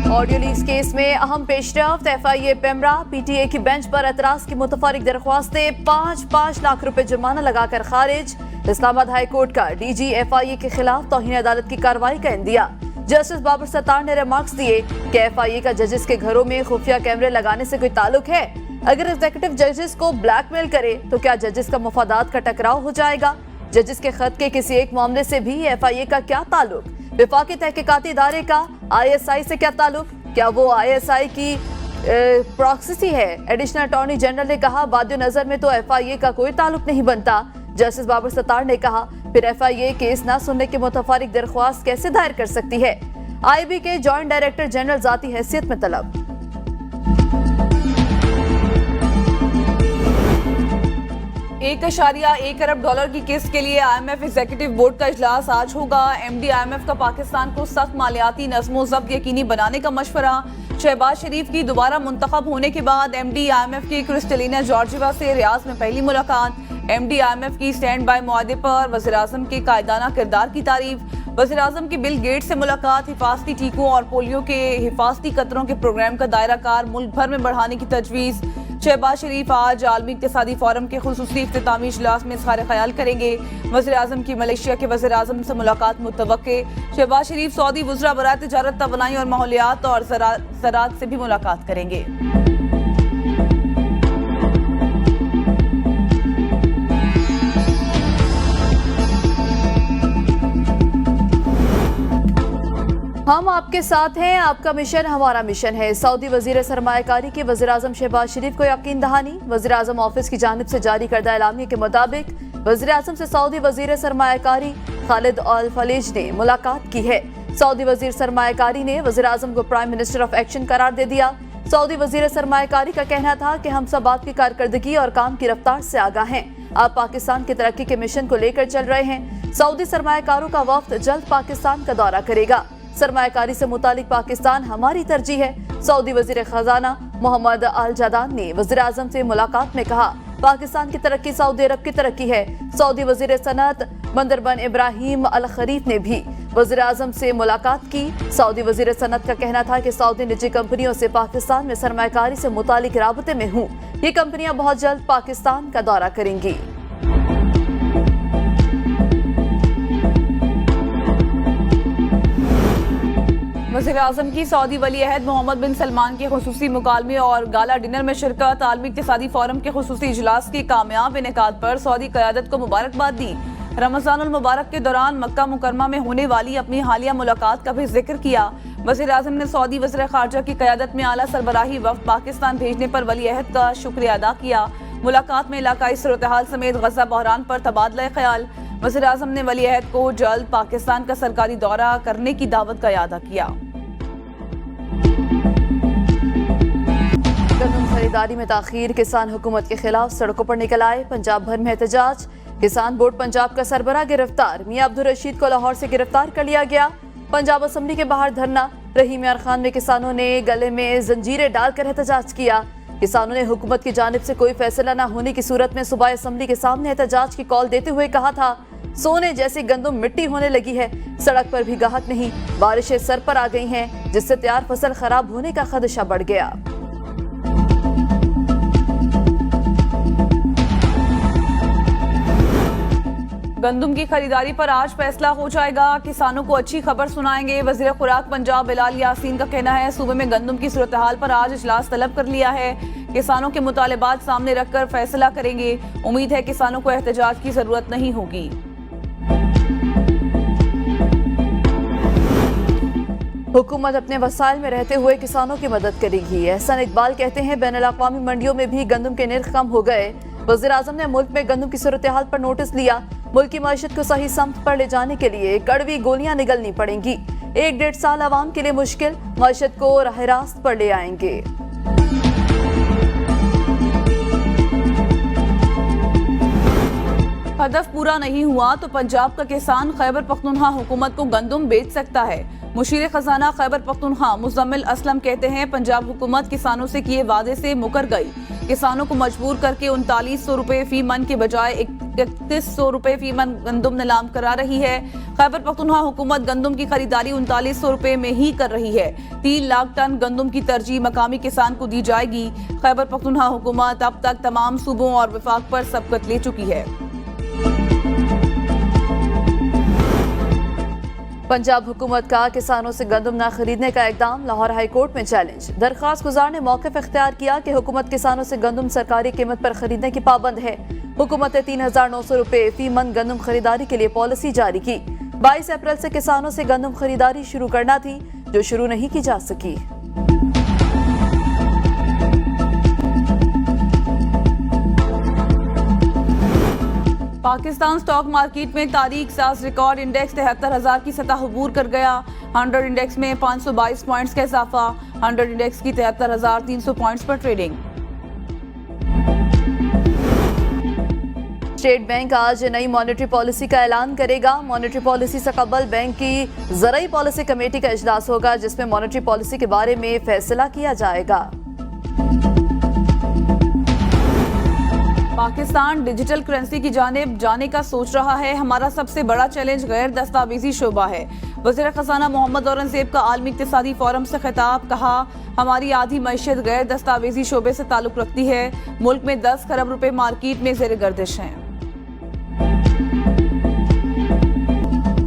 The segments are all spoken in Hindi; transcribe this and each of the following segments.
ऑडियो लीक्स केस में अहम पेशरफ्त, FIA पेमरा PTA की बेंच पर एतराज की मुतफरिक दरख्वास्तें 5-5 लाख रुपए जुर्माना लगाकर खारिज। इस्लामाबाद हाई कोर्ट का DG FIA के खिलाफ तौहीन अदालत की कार्रवाई का इंदिया। जस्टिस बाबर सत्तार ने रिमार्क्स दिए कि FIA का जजेस के घरों में खुफिया कैमरे लगाने से कोई ताल्लुक है? अगर एग्जीक्यूटिव जजेस को ब्लैकमेल करे तो क्या जजेस का मफादात का टकराव हो जाएगा? जजेस के खत के किसी एक मामले से भी FIA का क्या ताल्लुक? विफाकी तहकीकाती इदारे का ISI से क्या ताल्लुक? क्या वो ISI की प्रॉक्सी है? एडिशनल अटॉर्नी जनरल ने कहा बादियो नजर में तो FIA का कोई ताल्लुक नहीं बनता। जस्टिस बाबर सत्तार ने कहा फिर FIA केस न सुनने की मुतफरिक दरख्वास्त कैसे दायर कर सकती है? IB के जॉइंट डायरेक्टर जनरल जाती हैसियत में तलब। 1.1 अरब डॉलर की किस्त के लिए IMF एग्जीक्यूटिव बोर्ड का इजलास आज होगा। MD IMF का पाकिस्तान को सख्त मालियाती नज़्मो ज़ब्त यकीनी बनाने का मशवरा। शहबाज शरीफ की दोबारा मुंतखब होने के बाद MD IMF की क्रिस्टलिना जॉर्जिवा से रियाज में पहली मुलाकात। MD IMF की स्टैंड बाय मुआहदे पर वज़ीर-ए-आज़म के कायदाना किरदार की तारीफ। वज़ीर-ए-आज़म की बिल गेट्स से मुलाकात। हिफाजती टीकों और पोलियो के हिफाजती कतरों के प्रोग्राम का दायरा कार मुल्क भर में बढ़ाने की तजवीज़। शहबाज शरीफ आज आलमी इक़्तिसादी फोरम के खुसूसी इख्तितामी इजलास में इज़हार ख्याल करेंगे। वज़ीर-ए-आज़म की मलेशिया के वज़ीर-ए-आज़म से मुलाकात मुतवक्के। शहबाज शरीफ सऊदी वज़रा बराए तिजारत, तवानाई और माहौलियात और ज़राअत से भी मुलाकात करेंगे। हम आपके साथ हैं, आपका मिशन हमारा मिशन है। सऊदी वजीर सरमायाकारी के वज़ीर-ए-आज़म शहबाज शरीफ को यकीन दहानी। वज़ीर-ए-आज़म ऑफिस की जानिब से जारी करदा एलामिया के मुताबिक वज़ीर-ए-आज़म से सऊदी वजीर सरमायाकारी खालिद अल फलीज ने मुलाकात की है। सऊदी वजीर सरमायाकारी ने वज़ीर-ए-आज़म को प्राइम मिनिस्टर ऑफ एक्शन करार दे दिया। सऊदी वजीर सरमायाकारी का कहना था कि हम सब आपकी कारकर्दगी और काम की रफ्तार से आगाह हैं। आप पाकिस्तान की तरक्की के मिशन को लेकर चल रहे हैं। सऊदी सरमायाकारों का वफ्द जल्द पाकिस्तान का दौरा करेगा। सरमायाकारी से मुतालिक पाकिस्तान हमारी तरजीह है। सऊदी वजीर खजाना मोहम्मद अल जदान ने वज़ीर-ए-आज़म से मुलाकात में कहा पाकिस्तान की तरक्की सऊदी अरब की तरक्की है। सऊदी वजीर सनअत बंदरबन इब्राहिम अल खरीफ ने भी वज़ीर-ए-आज़म से मुलाकात की। सऊदी वजीर सनअत का कहना था कि सऊदी निजी कंपनियों से पाकिस्तान में सरमायाकारी से मुतालिक राबते में हूँ। ये कंपनियां बहुत जल्द पाकिस्तान का दौरा करेंगी। वज़ीर-ए-आज़म की सऊदी वली अहद मोहम्मद बिन सलमान के खुसूसी मुकालमे और गाला डिनर में शिरकत। आलमी इक़्तिसादी फोरम के खुसूसी इजलास की कामयाब इनेकाद पर सऊदी क़यादत को मुबारकबाद दी। रमज़ानुल मुबारक के दौरान मक्का मुकरमा में होने वाली अपनी हालिया मुलाकात का भी जिक्र किया। वज़ीर-ए-आज़म ने सऊदी वज़ीर ख़ारजा की क़यादत में आला सरबराही वफ़द पाकिस्तान भेजने पर वली अहद का शुक्रिया अदा किया। मुलाकात में इलाकाई सूरत-ए-हाल समेत गज़ा बहरान पर तबादला ख्याल। वज़ीर-ए-आज़म ने वली अहद को जल्द पाकिस्तान का सरकारी दौरा करने की दावत का इरादा किया। गंदम खरीदारी में ताखीर, किसान हुकूमत के खिलाफ सड़कों पर निकल आए। पंजाब भर में एहतजाज। किसान बोर्ड पंजाब का सरबराह गिरफ्तार। मियां अब्दुल रशीद को लाहौर से गिरफ्तार कर लिया गया। पंजाब असम्बली के बाहर धरना। रहीम यार खान में किसानों ने गले में जंजीरें डालकर एहतजाज किया। किसानों ने हुकूमत की जानिब से कोई फैसला न होने की सूरत में सुबह असम्बली के सामने एहतजाज की कॉल देते हुए कहा था सोने जैसी गंदम मिट्टी होने लगी है। सड़क पर भी गाहक नहीं। बारिशें सर पर आ गई हैं जिससे तैयार फसल खराब होने का खदशा बढ़ गया। गंदम की खरीदारी पर आज फैसला हो जाएगा। किसानों को अच्छी खबर सुनाएंगे। वजीर खुराक पंजाब बिलाल यासीन का कहना है सूबे में गंदम की सूरत हाल पर आज इजलास तलब कर लिया है। किसानों के मुतालिबात सामने रखकर फैसला करेंगे। उम्मीद है किसानों को एहतजाज की जरूरत नहीं होगी। हुकूमत अपने वसाइल में रहते हुए किसानों की मदद करेगी। एहसन इकबाल कहते हैं बैनुल-अक़वामी मंडियों में भी गंदम के निर्ख कम हो गए। वज़ीर-ए-आज़म ने मुल्क में गंदम की सूरत हाल पर नोटिस लिया। मुल्क की मईशत को सही समत पर ले जाने के लिए कड़वी गोलियां निगलनी पड़ेंगी। 1-1.5 साल आवाम के लिए मुश्किल, मईशत को राह रास्त पर ले आएंगे। हदफ पूरा नहीं हुआ तो पंजाब का किसान खैबर पख्तूनख्वा हुकूमत को गंदम बेच सकता है। मुशीर खजाना खैबर पख्तूनख्वा मुज़म्मिल असलम कहते हैं पंजाब हुकूमत किसानों से किए वादे से मुकर गई। किसानों को मजबूर करके 3900 रुपए फी मन के बजाय 3100 रुपए फी मन गंदुम नीलाम करा रही है। खैबर पख्तूनख्वा हुकूमत गंदुम की खरीदारी 3900 रुपए में ही कर रही है। 3 लाख टन गंदुम की तरजीह मकामी किसान को दी जाएगी। खैबर पख्तूनख्वा हुकूमत अब तक तमाम सूबों और विफाक पर सबकत ले चुकी है। पंजाब हुकूमत का किसानों से गंदम न खरीदने का इकदाम, लाहौर हाई कोर्ट में चैलेंज। दरख्वास्त गुजार ने मौक़िफ़ इख्तियार किया कि हुकूमत किसानों से गंदम सरकारी कीमत पर खरीदने की पाबंद है। हुकूमत ने 3900 रुपए फी मन गंदम खरीदारी के लिए पॉलिसी जारी की। 22 अप्रैल से किसानों से गंदम खरीदारी शुरू करना थी, जो शुरू नहीं की जा सकी। पाकिस्तान स्टॉक मार्केट में तारीख साज रिकॉर्ड इंडेक्स 73,000 की सतह अबूर कर गया। 100 इंडेक्स में 522 पॉइंट्स का इजाफा। 100 इंडेक्स की 73,300 पॉइंट्स पर ट्रेडिंग। स्टेट बैंक आज नई मॉनेटरी पॉलिसी का ऐलान करेगा। मॉनेटरी पॉलिसी से कबल बैंक की ज़राई पॉलिसी कमेटी का इजलास होगा, जिसमें मॉनेटरी पॉलिसी के बारे में फैसला किया जाएगा। पाकिस्तान डिजिटल करेंसी की जानिब जाने का सोच रहा है। हमारा सबसे बड़ा चैलेंज गैर दस्तावेजी शोबा है। वज़ीर ख़ज़ाना मोहम्मद औरंगज़ेब का आलमी इक़्तिसादी फोरम से खिताब। कहा, हमारी आधी मईशत गैर दस्तावेजी शोबे से ताल्लुक़ रखती है। मुल्क में 10 खरब रुपए मार्केट में ज़ेर गर्दिश हैं।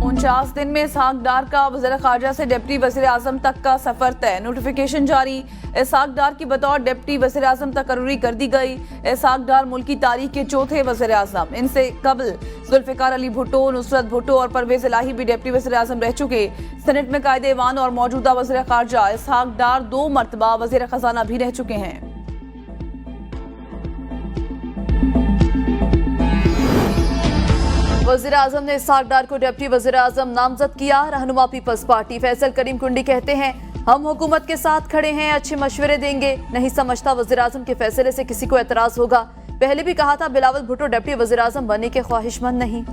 49 दिन में इसहाक डार का वज़ीर ख़ारजा से डिप्टी वज़ीर आज़म तक का सफर तय। नोटिफिकेशन जारी। इसहाक डार की बतौर डिप्टी वज़ीर आज़म तकर्री कर दी गई। इसहाक डार मुल्क की तारीख के चौथे वज़ीर आज़म। इनसे कबल जुल्फ़िकार अली भुट्टो, नुसरत भुट्टो और परवेज़ इलाही भी डिप्टी वज़ीर आज़म रह चुके। सेनेट में कायदे ऐवान और मौजूदा वज़ीर ख़ारजा इसहाक डार 2 मरतबा वज़ीर ख़ज़ाना भी रह चुके हैं। वज़ीर आज़म ने इसहाक डार को डिप्टी वज़ीर आज़म नामजद किया। रहनुमा पीपल्स पार्टी फैसल करीम कुंडी कहते हैं, हम हुकूमत के साथ खड़े हैं, अच्छे मशवरे देंगे। नहीं समझता वज़ीर आज़म के फैसले से किसी को एतराज़ होगा। पहले भी कहा था बिलावल भुट्टो डिप्टी वज़ीर आज़म बनने के ख्वाहिशमंद नहीं।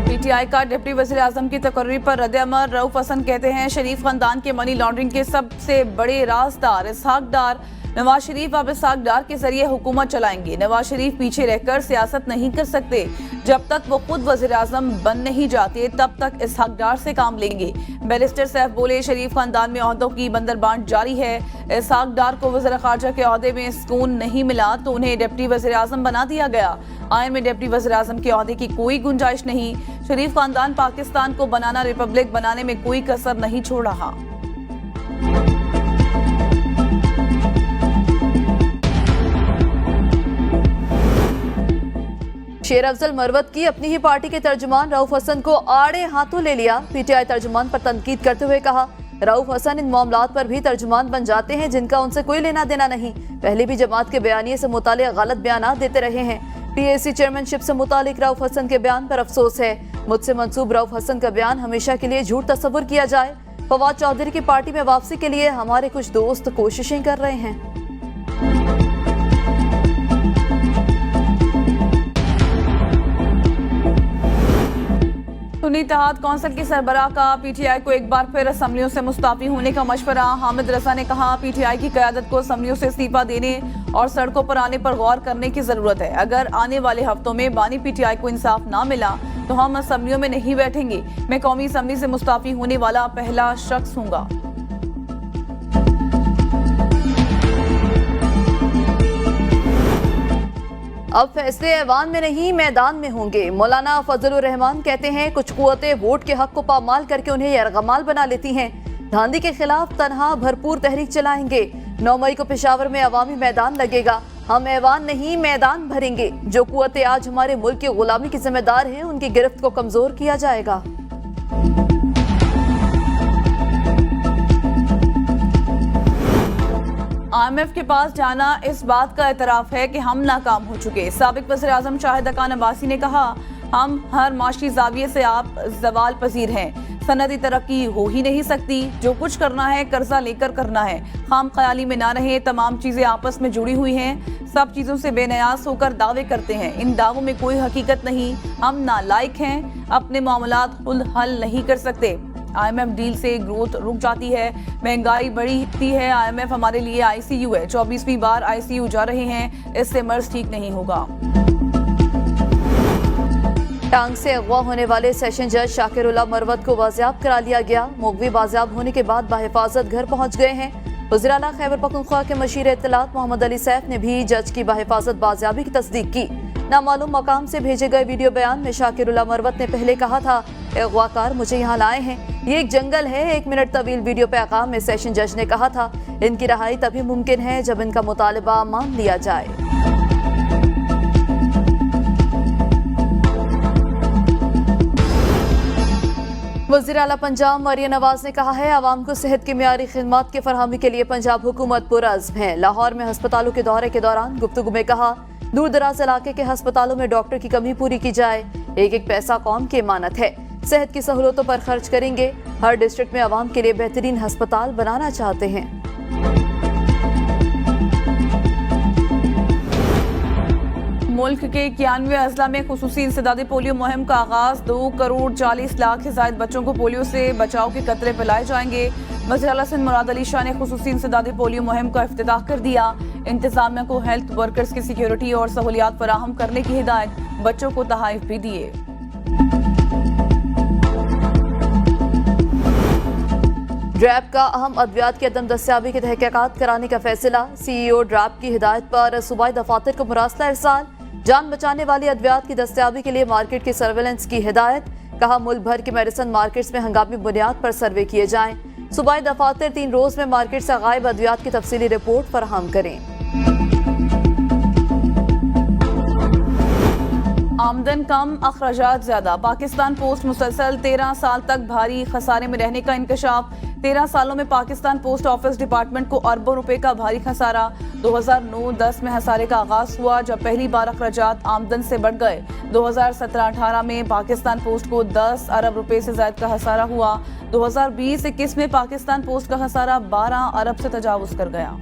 पीटीआई का डिप्टी वज़ीर आज़म की तकर्री पर रद्द-ए-अमल। रऊफ हसन कहते हैं, शरीफ खानदान के मनी लॉन्ड्रिंग के सबसे बड़े राजदार इसहाक डार। नवाज शरीफ अब इसहाक डार के जरिए हुकूमत चलाएंगे। नवाज शरीफ पीछे रहकर सियासत नहीं कर सकते। जब तक वो खुद वज़ीर आज़म बन नहीं जाते, तब तक इसहाक डार से काम लेंगे। बैरिस्टर सैफ बोले, शरीफ खानदान में ओहदों की बंदरबांट जारी है। इसहाक डार को वज़ीर ख़ारजा के ओहदे में सुकून नहीं मिला तो उन्हें डिप्टी वज़ीर आज़म बना दिया गया। आइन में डिप्टी वज़ीर आज़म के ओहदे की कोई गुंजाइश नहीं। शरीफ खानदान पाकिस्तान को बनाना रिपब्लिक बनाने में कोई कसर नहीं छोड़ रहा। शेर अफजल मरवत की अपनी ही पार्टी के तर्जुमान रऊफ हसन को आड़े हाथों ले लिया। पीटीआई तर्जुमान पर तनकीद करते हुए कहा, रऊफ हसन इन मामलात पर भी तर्जुमान बन जाते हैं जिनका उनसे कोई लेना देना नहीं। पहले भी जमात के बयानिए से मुतालिक गलत बयान देते रहे हैं। पीएसी चेयरमैनशिप से मुतालिक रऊफ हसन के बयान पर अफसोस है। मुझसे मंसूब रऊफ हसन का बयान हमेशा के लिए झूठ तस्वुर किया जाए। फवाद चौधरी की पार्टी में वापसी के लिए हमारे कुछ दोस्त कोशिशें कर रहे हैं। सुन्नी इत्तेहाद कौंसिल के सरबराह का पीटीआई को एक बार फिर असम्बलियों से मुस्ताफी होने का मशवरा। हामिद रजा ने कहा, पीटीआई की क़यादत को असम्बलियों से इस्तीफा देने और सड़कों पर आने पर गौर करने की जरूरत है। अगर आने वाले हफ्तों में बानी पीटीआई को इंसाफ ना मिला तो हम असम्बलियों में नहीं बैठेंगे। मैं कौमी असम्बली से मुस्ताफी होने वाला पहला शख्स हूँगा। अब फैसले ऐवान में नहीं मैदान में होंगे। मौलाना फजलुर रहमान कहते हैं, कुछ कुव्वतें वोट के हक को पामाल करके उन्हें यरगमाल बना लेती हैं। धांधी के खिलाफ तनहा भरपूर तहरीक चलाएंगे। 9 मई को पेशावर में अवामी मैदान लगेगा। हम ऐवान नहीं मैदान भरेंगे। जो कुव्वतें आज हमारे मुल्क की गुलामी की जिम्मेदार हैं, उनकी गिरफ्त को कमजोर किया जाएगा। IMF के पास जाना इस बात का एतराफ है कि हम नाकाम हो चुके। साबिक वज़ीर आज़म शाहिद खान अब्बासी ने कहा, हम हर माशी ज़ाविये से आप जवाल पजीर हैं। सनदी तरक्की हो ही नहीं सकती। जो कुछ करना है कर्जा लेकर करना है। खाम ख्याली में ना रहे। तमाम चीज़ें आपस में जुड़ी हुई हैं। सब चीज़ों से बेनियास होकर दावे करते हैं। इन दावों में कोई हकीकत नहीं। हम नालायक हैं। अपने मामलात खुद हल नहीं कर सकते। IMF डील से ग्रोथ रुक जाती है, महंगाई बढ़ती है। IMF हमारे लिए ICU है, 24वीं बार ICU जा रहे हैं, इससे मर्ज ठीक नहीं होगा। टांग से अगवा होने वाले सेशन जज शाकिरुल्लाह मरवत को बाजियाब करा लिया गया। मुगवी बाजियाब होने के बाद बाहिफाजत घर पहुंच गए हैं। वज़ीर आला खैबर पख्तूनख्वा के मशीर इत्तलात मोहम्मद अली सैफ ने भी जज की बाहिफाजत बाजियाबी की तस्दीक की। नामालूम मकाम से भेजे गए वीडियो बयान में शाकिरुल्लाह मरवत ने पहले कहा था, अगवाकार मुझे यहाँ लाए हैं, ये एक जंगल है। 1 मिनट तवील वीडियो पैगाम में सेशन जज ने कहा था, इनकी रहाई तभी मुमकिन है जब इनका मुतालबा मान लिया जाए। वज़ीर आला पंजाब मरियम नवाज ने कहा है, आवाम को सेहत की मियारी खिदमत की फरहमी के लिए पंजाब हुकूमत पुरअज़्म है। लाहौर में हस्पतालों के दौरे के दौरान गुफ्तगू में कहा, दूर दराज इलाके के हस्पतालों में डॉक्टर की कमी पूरी की जाए। एक एक पैसा कौम की इमानत है, सेहत की सहूलतों पर खर्च करेंगे। हर डिस्ट्रिक्ट में आवाम के लिए बेहतरीन हस्पताल बनाना चाहते हैं। मुल्क के 91 अजला में खुसूसी इंसदादी पोलियो मुहिम का आगाज। 2 करोड़ 40 लाख से ज्यादा बच्चों को पोलियो से बचाव के कतरे पिलाए जाएंगे। वज़ीर आला सिंध मुराद अली शाह ने खुसूसी इंसदादी पोलियो मुहिम का इफ्तिताह कर दिया। इंतजामिया को हेल्थ वर्कर्स की सिक्योरिटी और सहूलियात फराहम करने की हिदायत, बच्चों को तहाइफ भी दिए। ड्रैप का अहम अद्वियात की अदम दस्तियाबी की तहकीकात कराने का फैसला। CEO ड्रैप की हिदायत पर सूबाई दफातर को मुरासला इरसाल। जान बचाने वाली अद्वियात की दस्तियाबी के लिए मार्केट की सर्वेलेंस की हिदायत। कहा, मुल्क भर की मेडिसिन मार्केट्स में हंगामी बुनियाद पर सर्वे किए जाएं। सूबाई दफातर 3 रोज में मार्केट से गायब अद्वियात की तफसीली रिपोर्ट फराहम करें। आमदन कम, अखराजात ज्यादा। पाकिस्तान पोस्ट मुसलसल 13 साल तक भारी खसारे में रहने का इंकशाफ। 13 सालों में पाकिस्तान पोस्ट ऑफिस डिपार्टमेंट को अरबों रुपए का भारी खसारा। 2009-10 में खसारे का आगाज हुआ जब पहली बार अखराजात आमदन से बढ़ गए। 2017-18 में पाकिस्तान पोस्ट को 10 अरब रुपए से ज्यादा का खसारा हुआ। 2020-21 में पाकिस्तान पोस्ट का खसारा 12 अरब से तजावुज कर गया।